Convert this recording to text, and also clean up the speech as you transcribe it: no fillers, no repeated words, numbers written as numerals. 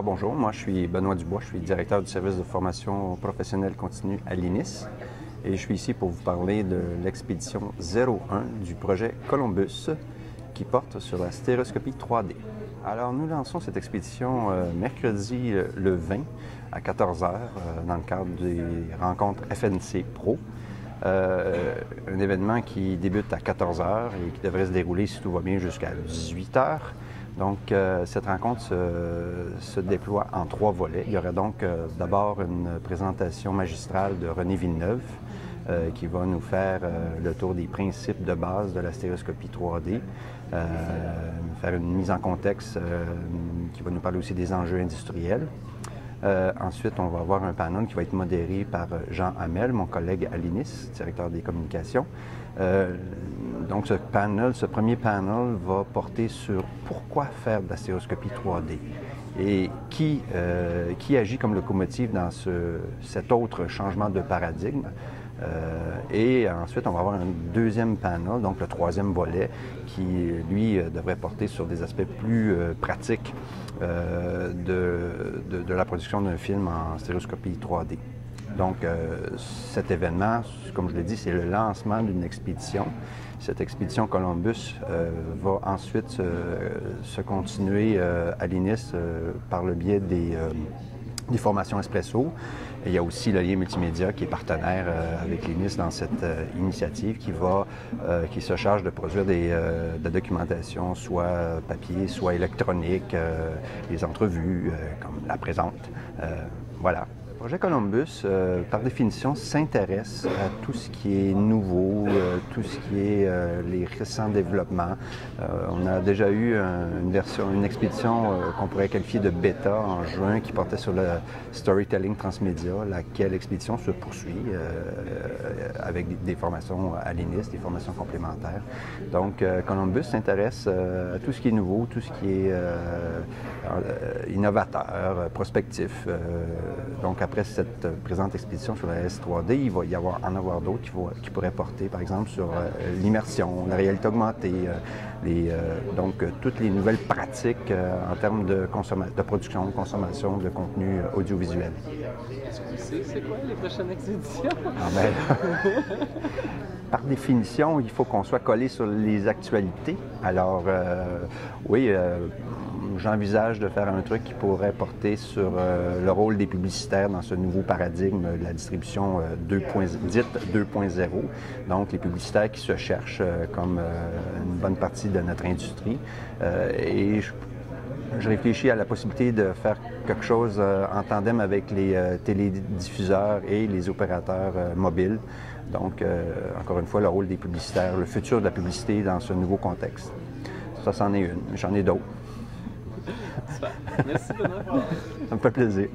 Alors bonjour, moi je suis Benoît Dubois, je suis directeur du service de formation professionnelle continue à l'INIS et je suis ici pour vous parler de l'expédition 01 du projet Columbus qui porte sur la stéréoscopie 3D. Alors nous lançons cette expédition mercredi le 20 à 14 h dans le cadre des rencontres FNC Pro. Un événement qui débute à 14 h et qui devrait se dérouler, si tout va bien, jusqu'à 18 h. Donc, cette rencontre se déploie en 3 volets. Il y aura donc d'abord une présentation magistrale de René Villeneuve qui va nous faire le tour des principes de base de la stéréoscopie 3D, faire une mise en contexte qui va nous parler aussi des enjeux industriels. Ensuite, on va avoir un panel qui va être modéré par Jean Hamel, mon collègue à l'INIS, directeur des communications. Donc, ce premier panel va porter sur pourquoi faire de la stéréoscopie 3D et qui agit comme locomotive dans cet autre changement de paradigme. Et ensuite, on va avoir un deuxième panel, donc le troisième volet, qui, lui, devrait porter sur des aspects plus pratiques de la production d'un film en stéréoscopie 3D. Donc, cet événement, comme je l'ai dit, c'est le lancement d'une expédition. Cette expédition Columbus va ensuite se continuer à l'INIS par le biais des formations Espresso. Et il y a aussi le lien multimédia qui est partenaire avec l'INIS dans cette initiative qui se charge de produire de la documentation, soit papier, soit électronique, des entrevues comme la présente. Voilà. Le projet Columbus, par définition, s'intéresse à tout ce qui est nouveau, tout ce qui est les récents développements. On a déjà eu une expédition qu'on pourrait qualifier de bêta en juin qui portait sur le storytelling transmédia, laquelle expédition se poursuit avec des formations à l'INIS, des formations complémentaires. Donc, Columbus s'intéresse à tout ce qui est nouveau, tout ce qui est innovateur, prospectif. Donc, après cette présente expédition sur la S3D, il va y en avoir d'autres qui pourraient porter, par exemple, sur l'immersion, la réalité augmentée, donc toutes les nouvelles pratiques en termes de production, de consommation de contenu audiovisuel. Est-ce que c'est quoi les prochaines expéditions? Par définition, il faut qu'on soit collé sur les actualités. Alors, oui, j'envisage de faire un truc qui pourrait porter sur le rôle des publicitaires dans ce nouveau paradigme de la distribution dite 2.0. Donc, les publicitaires qui se cherchent comme une bonne partie de notre industrie. Et je réfléchis à la possibilité de faire quelque chose en tandem avec les télédiffuseurs et les opérateurs mobiles. Donc, encore une fois, le rôle des publicitaires, le futur de la publicité dans ce nouveau contexte. Ça, c'en est une. J'en ai d'autres. Super. Merci, Benoît. Ça me fait plaisir.